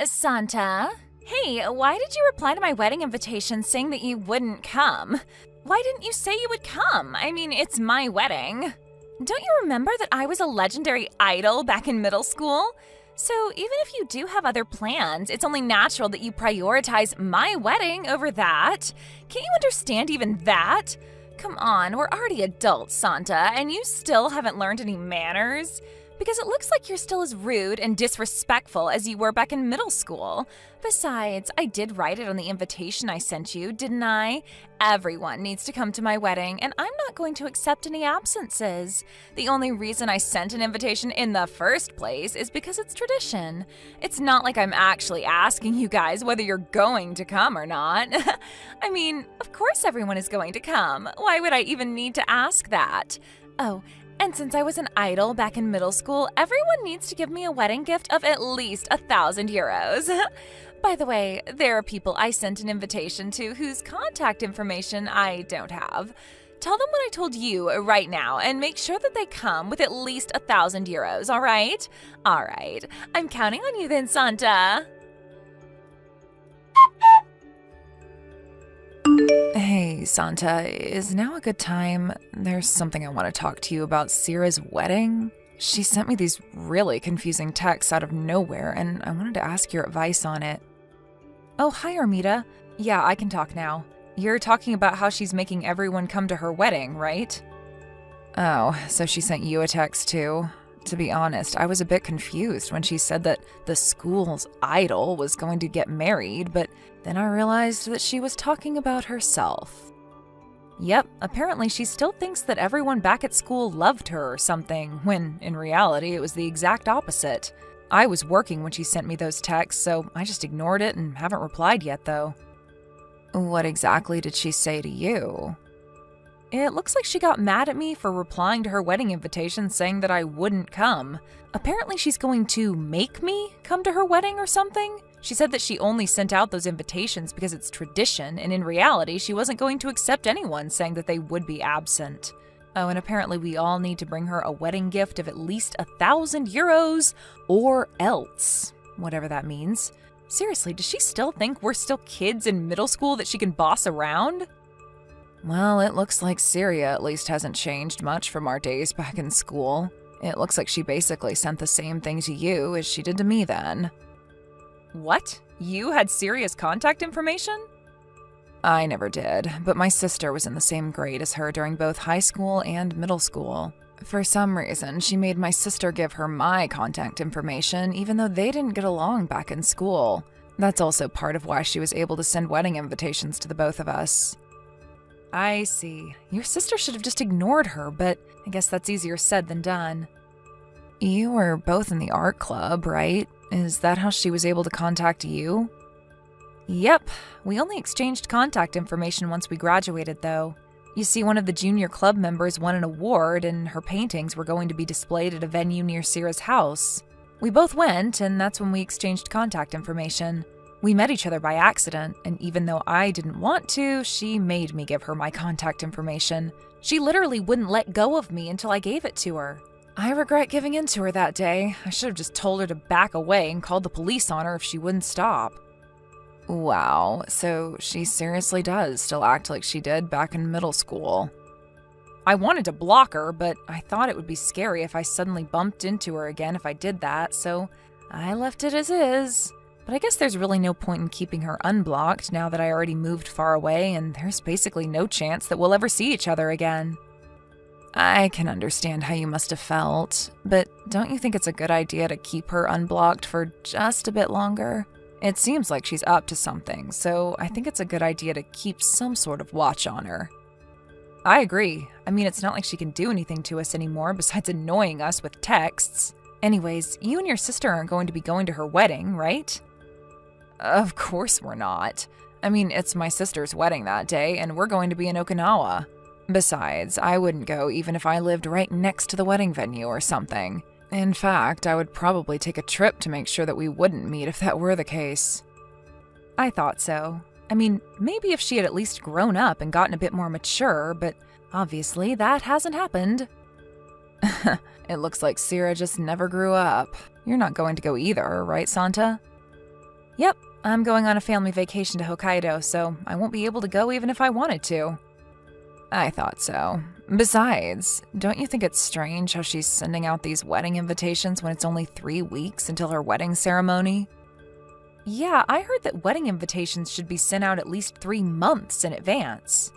Santa? Hey, why did you reply to my wedding invitation saying that you wouldn't come? Why didn't you say you would come? I mean, it's my wedding. Don't you remember that I was a legendary idol back in middle school? So even if you do have other plans, it's only natural that you prioritize my wedding over that. Can't you understand even that? Come on, we're already adults, Santa, and you still haven't learned any manners? Because it looks like you're still as rude and disrespectful as you were back in middle school. Besides, I did write it on the invitation I sent you, didn't I? Everyone needs to come to my wedding, and I'm not going to accept any absences. The only reason I sent an invitation in the first place is because it's tradition. It's not like I'm actually asking you guys whether you're going to come or not. I mean, of course everyone is going to come. Why would I even need to ask that? Oh, and since I was an idol back in middle school, everyone needs to give me a wedding gift of at least 1,000 euros. By the way, there are people I sent an invitation to whose contact information I don't have. Tell them what I told you right now and make sure that they come with at least 1,000 euros, all right? All right. I'm counting on you then, Santa. Hey, Santa, is now a good time? There's something I want to talk to you about Sierra's wedding. She sent me these really confusing texts out of nowhere, and I wanted to ask your advice on it. Oh, hi, Armida. Yeah, I can talk now. You're talking about how she's making everyone come to her wedding, right? Oh, so she sent you a text too? To be honest, I was a bit confused when she said that the school's idol was going to get married, but then I realized that she was talking about herself. Yep, apparently she still thinks that everyone back at school loved her or something, when in reality it was the exact opposite. I was working when she sent me those texts, so I just ignored it and haven't replied yet, though. What exactly did she say to you? It looks like she got mad at me for replying to her wedding invitation saying that I wouldn't come. Apparently she's going to make me come to her wedding or something. She said that she only sent out those invitations because it's tradition, and in reality she wasn't going to accept anyone saying that they would be absent. Oh, and apparently we all need to bring her a wedding gift of at least 1,000 euros, or else, whatever that means. Seriously, does she still think we're still kids in middle school that she can boss around? Well, it looks like Syria at least hasn't changed much from our days back in school. It looks like she basically sent the same thing to you as she did to me then. What? You had Syria's contact information? I never did, but my sister was in the same grade as her during both high school and middle school. For some reason, she made my sister give her my contact information even though they didn't get along back in school. That's also part of why she was able to send wedding invitations to the both of us. I see. Your sister should have just ignored her, but I guess that's easier said than done. You were both in the art club, right? Is that how she was able to contact you? Yep. We only exchanged contact information once we graduated, though. You see, one of the junior club members won an award, and her paintings were going to be displayed at a venue near Sierra's house. We both went, and that's when we exchanged contact information. We met each other by accident, and even though I didn't want to, she made me give her my contact information. She literally wouldn't let go of me until I gave it to her. I regret giving in to her that day. I should have just told her to back away and called the police on her if she wouldn't stop. Wow, so she seriously does still act like she did back in middle school. I wanted to block her, but I thought it would be scary if I suddenly bumped into her again if I did that, so I left it as is. But I guess there's really no point in keeping her unblocked now that I already moved far away and there's basically no chance that we'll ever see each other again. I can understand how you must have felt, but don't you think it's a good idea to keep her unblocked for just a bit longer? It seems like she's up to something, so I think it's a good idea to keep some sort of watch on her. I agree. I mean, it's not like she can do anything to us anymore besides annoying us with texts. Anyways, you and your sister aren't going to be going to her wedding, right? Of course we're not. I mean, it's my sister's wedding that day, and we're going to be in Okinawa. Besides, I wouldn't go even if I lived right next to the wedding venue or something. In fact, I would probably take a trip to make sure that we wouldn't meet if that were the case. I thought so. I mean, maybe if she had at least grown up and gotten a bit more mature, but obviously that hasn't happened. It looks like Sierra just never grew up. You're not going to go either, right, Santa? Yep, I'm going on a family vacation to Hokkaido, so I won't be able to go even if I wanted to. I thought so. Besides, don't you think it's strange how she's sending out these wedding invitations when it's only 3 weeks until her wedding ceremony? Yeah, I heard that wedding invitations should be sent out at least 3 months in advance.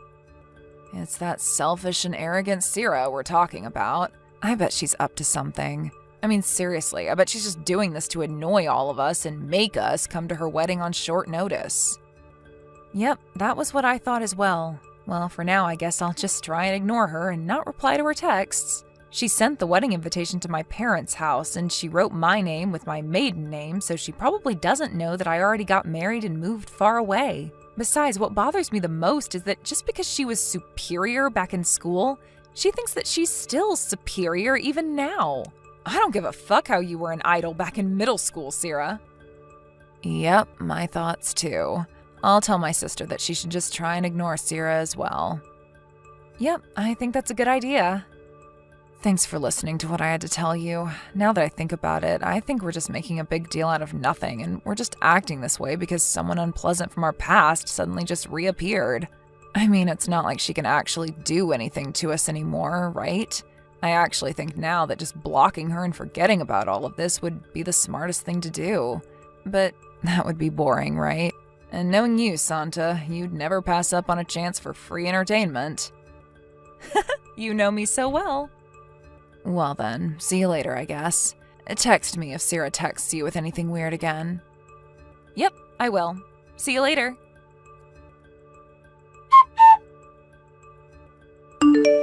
It's that selfish and arrogant Sierra we're talking about. I bet she's up to something. I mean, seriously, I bet she's just doing this to annoy all of us and make us come to her wedding on short notice. Yep, that was what I thought as well. Well, for now, I guess I'll just try and ignore her and not reply to her texts. She sent the wedding invitation to my parents' house, and she wrote my name with my maiden name, so she probably doesn't know that I already got married and moved far away. Besides, what bothers me the most is that just because she was superior back in school, she thinks that she's still superior even now. I don't give a fuck how you were an idol back in middle school, Sierra. Yep, my thoughts too. I'll tell my sister that she should just try and ignore Sierra as well. Yep, I think that's a good idea. Thanks for listening to what I had to tell you. Now that I think about it, I think we're just making a big deal out of nothing, and we're just acting this way because someone unpleasant from our past suddenly just reappeared. I mean, it's not like she can actually do anything to us anymore, right? I actually think now that just blocking her and forgetting about all of this would be the smartest thing to do. But that would be boring, right? And knowing you, Santa, you'd never pass up on a chance for free entertainment. You know me so well. Well then, see you later, I guess. Text me if Sierra texts you with anything weird again. Yep, I will. See you later.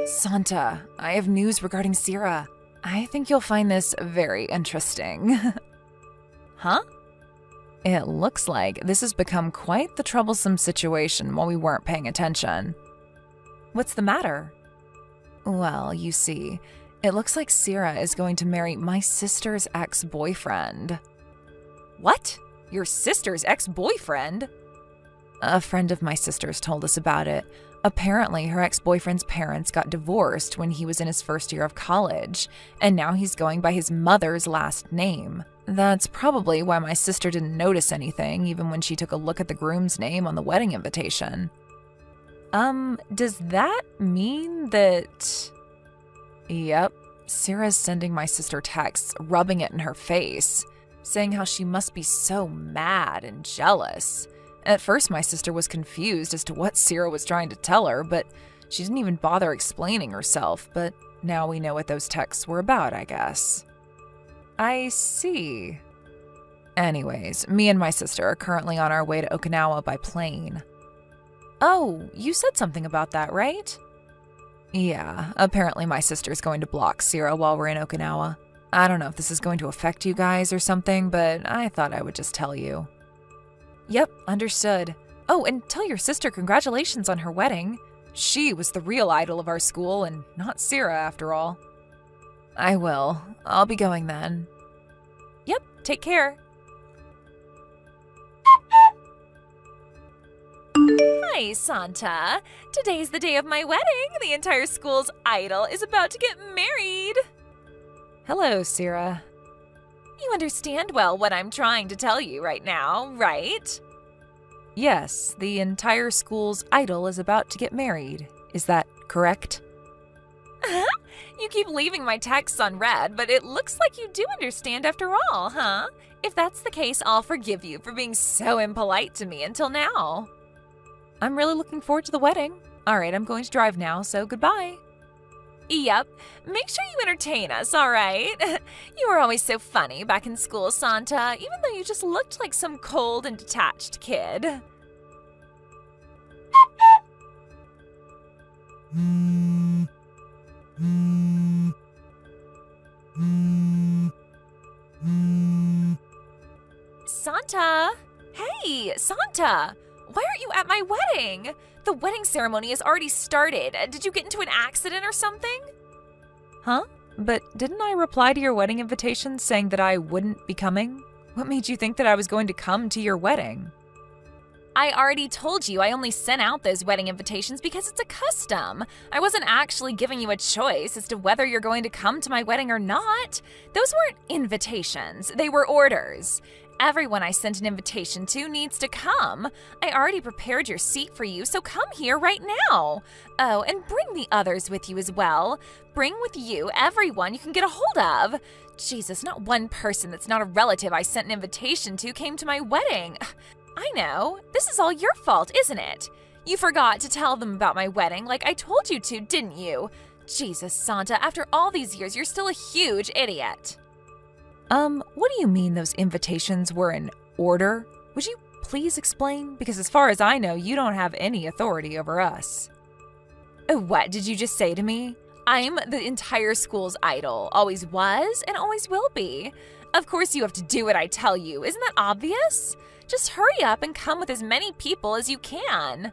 Santa, I have news regarding Sierra. I think you'll find this very interesting. Huh? It looks like this has become quite the troublesome situation while we weren't paying attention. What's the matter? Well, you see, it looks like Sierra is going to marry my sister's ex-boyfriend. What? Your sister's ex-boyfriend? A friend of my sister's told us about it. Apparently, her ex-boyfriend's parents got divorced when he was in his first year of college, and now he's going by his mother's last name. That's probably why my sister didn't notice anything, even when she took a look at the groom's name on the wedding invitation. Does that mean that... Yep, Sarah's sending my sister texts, rubbing it in her face, saying how she must be so mad and jealous. At first, my sister was confused as to what Sarah was trying to tell her, but she didn't even bother explaining herself. But now we know what those texts were about, I guess. I see. Anyways, me and my sister are currently on our way to Okinawa by plane. Oh, you said something about that, right? Yeah, apparently my sister's going to block Sierra while we're in Okinawa. I don't know if this is going to affect you guys or something, but I thought I would just tell you. Yep, understood. Oh, and tell your sister congratulations on her wedding. She was the real idol of our school and not Sierra after all. I will. I'll be going then. Yep, take care. Hi, Santa. Today's the day of my wedding. The entire school's idol is about to get married. Hello, Sierra. You understand well what I'm trying to tell you right now, right? Yes, the entire school's idol is about to get married. Is that correct? You keep leaving my texts unread, but it looks like you do understand after all, huh? If that's the case, I'll forgive you for being so impolite to me until now. I'm really looking forward to the wedding. All right, I'm going to drive now, so goodbye. Yep, make sure you entertain us, all right? You were always so funny back in school, Santa, even though you just looked like some cold and detached kid. Santa! Hey, Santa! Why aren't you at my wedding? The wedding ceremony has already started. Did you get into an accident or something? Huh? But didn't I reply to your wedding invitation saying that I wouldn't be coming? What made you think that I was going to come to your wedding? I already told you I only sent out those wedding invitations because it's a custom. I wasn't actually giving you a choice as to whether you're going to come to my wedding or not. Those weren't invitations, they were orders. Everyone I sent an invitation to needs to come. I already prepared your seat for you, so come here right now. Oh, and bring the others with you as well. Bring with you everyone you can get a hold of. Jesus, not one person that's not a relative I sent an invitation to came to my wedding. I know. This is all your fault, isn't it? You forgot to tell them about my wedding like I told you to, didn't you? Jesus, Santa, after all these years, you're still a huge idiot. What do you mean those invitations were in order? Would you please explain? Because as far as I know, you don't have any authority over us. What did you just say to me? I'm the entire school's idol, always was and always will be. Of course you have to do what I tell you, isn't that obvious? Just hurry up and come with as many people as you can.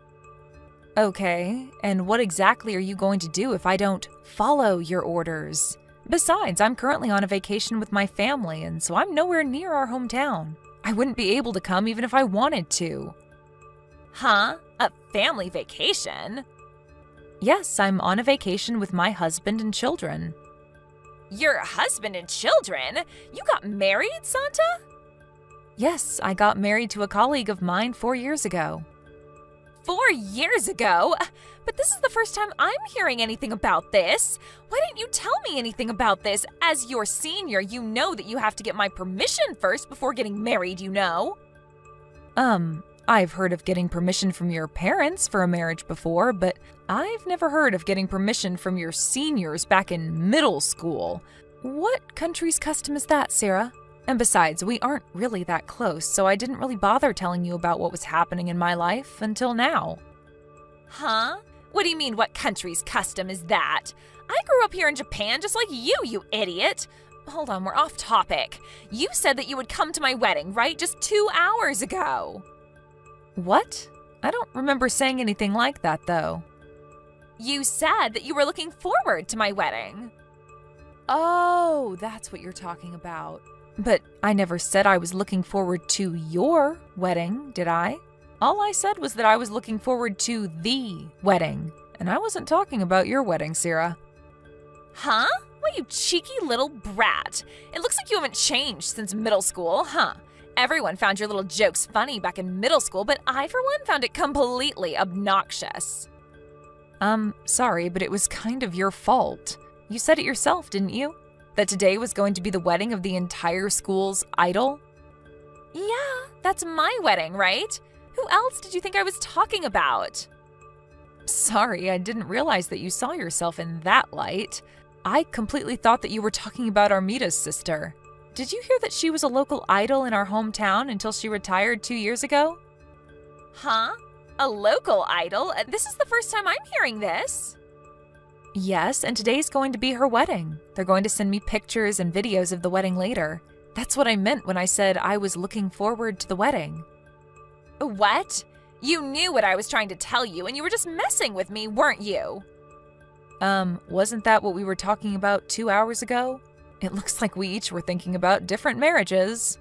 Okay, and what exactly are you going to do if I don't follow your orders? Besides, I'm currently on a vacation with my family, and so I'm nowhere near our hometown. I wouldn't be able to come even if I wanted to. Huh? A family vacation? Yes, I'm on a vacation with my husband and children. Your husband and children? You got married, Santa? Yes, I got married to a colleague of mine 4 years ago. 4 years ago? But this is the first time I'm hearing anything about this. Why didn't you tell me anything about this? As your senior, you know that you have to get my permission first before getting married, you know. I've heard of getting permission from your parents for a marriage before, but I've never heard of getting permission from your seniors back in middle school. What country's custom is that, Sarah? And besides, we aren't really that close, so I didn't really bother telling you about what was happening in my life until now. Huh? What do you mean, what country's custom is that? I grew up here in Japan just like you idiot. Hold on, we're off topic. You said that you would come to my wedding, right? Just 2 hours ago. What? I don't remember saying anything like that, though. You said that you were looking forward to my wedding. Oh, that's what you're talking about. But I never said I was looking forward to your wedding, did I? All I said was that I was looking forward to the wedding, and I wasn't talking about your wedding, Sarah. Huh? What, you cheeky little brat. It looks like you haven't changed since middle school, huh? Everyone found your little jokes funny back in middle school, but I, for one, found it completely obnoxious. Sorry, but it was kind of your fault. You said it yourself, didn't you? That today was going to be the wedding of the entire school's idol? Yeah, that's my wedding, right? Who else did you think I was talking about? Sorry, I didn't realize that you saw yourself in that light. I completely thought that you were talking about Armita's sister. Did you hear that she was a local idol in our hometown until she retired 2 years ago? Huh? A local idol? This is the first time I'm hearing this. Yes, and today's going to be her wedding. They're going to send me pictures and videos of the wedding later. That's what I meant when I said I was looking forward to the wedding. What? You knew what I was trying to tell you, and you were just messing with me, weren't you? Wasn't that what we were talking about 2 hours ago? It looks like we each were thinking about different marriages.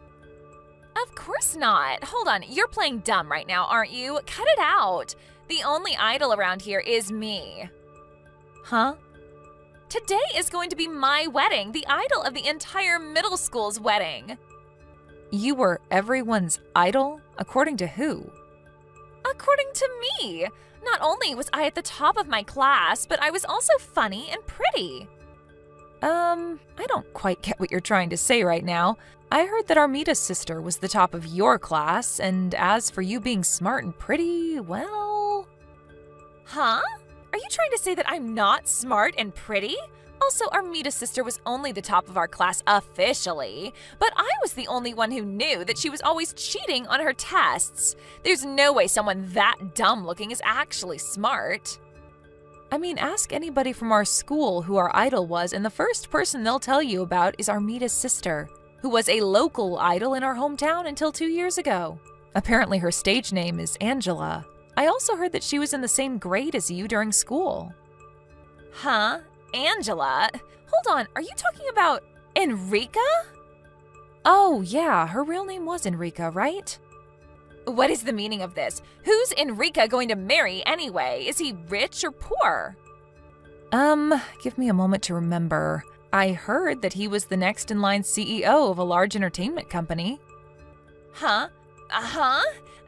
Of course not. Hold on, you're playing dumb right now, aren't you? Cut it out. The only idol around here is me. Huh? Today is going to be my wedding, the idol of the entire middle school's wedding. You were everyone's idol? According to who? According to me. Not only was I at the top of my class, but I was also funny and pretty. I don't quite get what you're trying to say right now. I heard that Armita's sister was the top of your class, and as for you being smart and pretty, well... Huh? Are you trying to say that I'm not smart and pretty? Also, Armita's sister was only the top of our class officially, but I was the only one who knew that she was always cheating on her tests. There's no way someone that dumb looking is actually smart. I mean, ask anybody from our school who our idol was, and the first person they'll tell you about is Armita's sister, who was a local idol in our hometown until 2 years ago. Apparently her stage name is Angela. I also heard that she was in the same grade as you during school. Huh? Angela? Hold on, are you talking about Enrica? Oh, yeah, her real name was Enrica, right? What is the meaning of this? Who's Enrica going to marry anyway? Is he rich or poor? Give me a moment to remember. I heard that he was the next in line CEO of a large entertainment company. Huh? Uh-huh?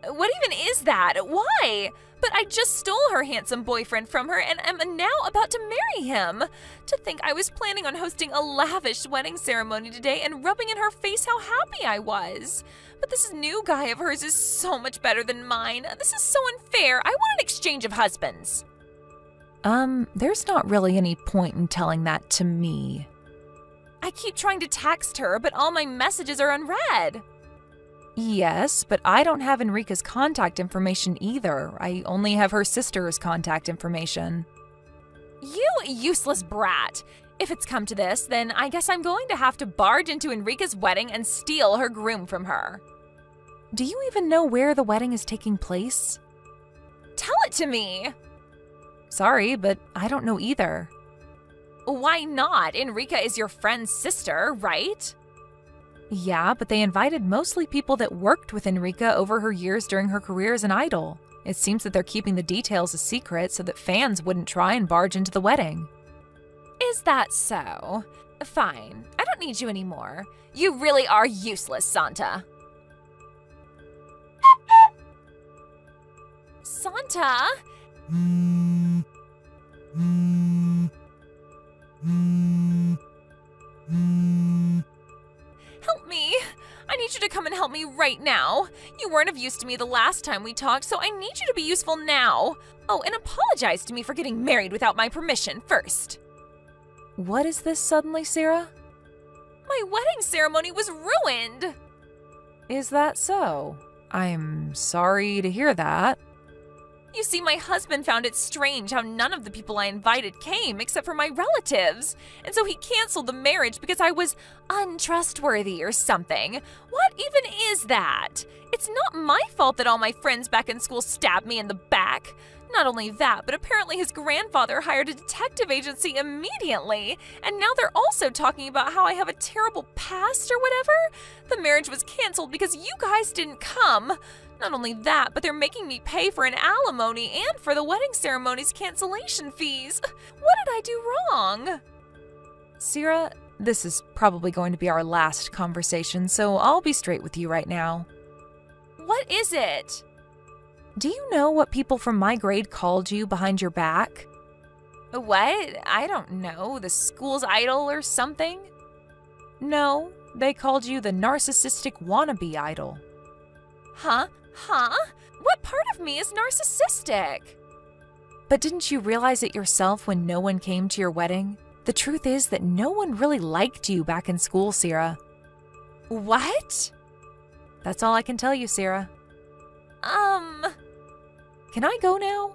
What even is that? Why? But I just stole her handsome boyfriend from her and am now about to marry him. To think I was planning on hosting a lavish wedding ceremony today and rubbing in her face how happy I was. But this new guy of hers is so much better than mine. This is so unfair. I want an exchange of husbands. There's not really any point in telling that to me. I keep trying to text her, but all my messages are unread. Yes, but I don't have Enrica's contact information either. I only have her sister's contact information. You useless brat. If it's come to this, then I guess I'm going to have to barge into Enrica's wedding and steal her groom from her. Do you even know where the wedding is taking place? Tell it to me! Sorry, but I don't know either. Why not? Enrica is your friend's sister, right? Yeah, but they invited mostly people that worked with Enrica over her years during her career as an idol. It seems that they're keeping the details a secret so that fans wouldn't try and barge into the wedding. Is that so? Fine. I don't need you anymore. You really are useless, Santa. Santa? Help me. I need you to come and help me right now. You weren't of use to me the last time we talked, so I need you to be useful now. Oh, and apologize to me for getting married without my permission first. What is this suddenly, Sarah? My wedding ceremony was ruined. Is that so? I'm sorry to hear that. You see, my husband found it strange how none of the people I invited came except for my relatives. And so he canceled the marriage because I was untrustworthy or something. What even is that? It's not my fault that all my friends back in school stabbed me in the back. Not only that, but apparently his grandfather hired a detective agency immediately. And now they're also talking about how I have a terrible past or whatever. The marriage was canceled because you guys didn't come. Not only that, but they're making me pay for an alimony and for the wedding ceremony's cancellation fees. What did I do wrong? Sarah, this is probably going to be our last conversation, so I'll be straight with you right now. What is it? Do you know what people from my grade called you behind your back? What? I don't know. The school's idol or something? No, they called you the narcissistic wannabe idol. Huh? What part of me is narcissistic? But didn't you realize it yourself when no one came to your wedding? The truth is that no one really liked you back in school, Sarah. What? That's all I can tell you, Sarah. Can I go now?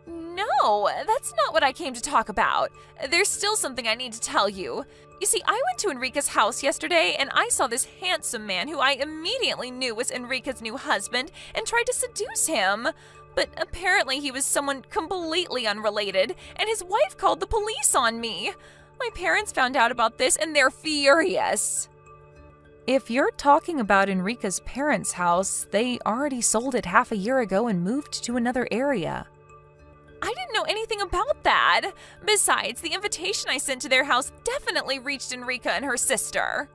No, that's not what I came to talk about. There's still something I need to tell you. You see, I went to Enrica's house yesterday and I saw this handsome man who I immediately knew was Enrica's new husband and tried to seduce him. But apparently he was someone completely unrelated and his wife called the police on me. My parents found out about this and they're furious. If you're talking about Enrica's parents' house, they already sold it half a year ago and moved to another area. I didn't know anything about that. Besides, the invitation I sent to their house definitely reached Enrica and her sister.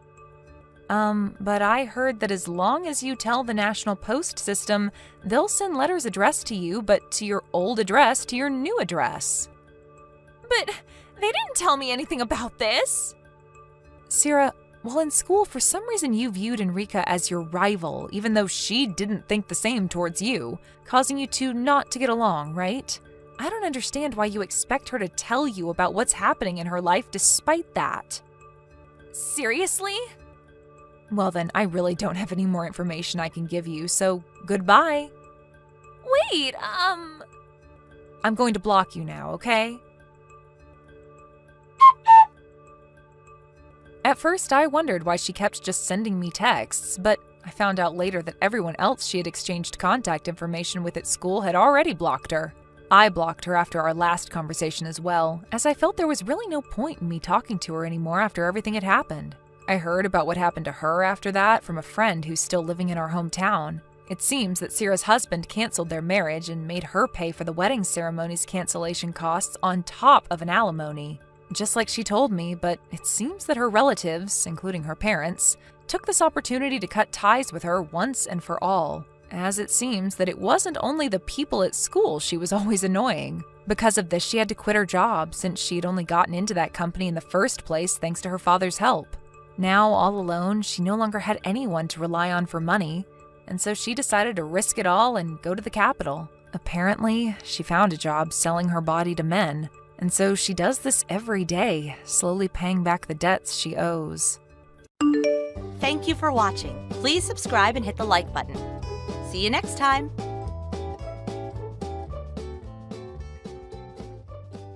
But I heard that as long as you tell the National Post System, they'll send letters addressed to you, but to your old address to your new address. But they didn't tell me anything about this. Sarah, while in school, for some reason you viewed Enrica as your rival, even though she didn't think the same towards you, causing you two not to get along, right? I don't understand why you expect her to tell you about what's happening in her life despite that. Seriously? Well then, I really don't have any more information I can give you, so goodbye. Wait, I'm going to block you now, okay? At first, I wondered why she kept just sending me texts, but I found out later that everyone else she had exchanged contact information with at school had already blocked her. I blocked her after our last conversation as well, as I felt there was really no point in me talking to her anymore after everything had happened. I heard about what happened to her after that from a friend who's still living in our hometown. It seems that Sarah's husband canceled their marriage and made her pay for the wedding ceremony's cancellation costs on top of an alimony. just like she told me, but it seems that her relatives, including her parents, took this opportunity to cut ties with her once and for all, as it seems that it wasn't only the people at school she was always annoying. Because of this, she had to quit her job since she'd only gotten into that company in the first place thanks to her father's help. Now, all alone, she no longer had anyone to rely on for money, and so she decided to risk it all and go to the capital. Apparently, she found a job selling her body to men, and so she does this every day, slowly paying back the debts she owes. Thank you for watching. Please subscribe and hit the like button. See you next time.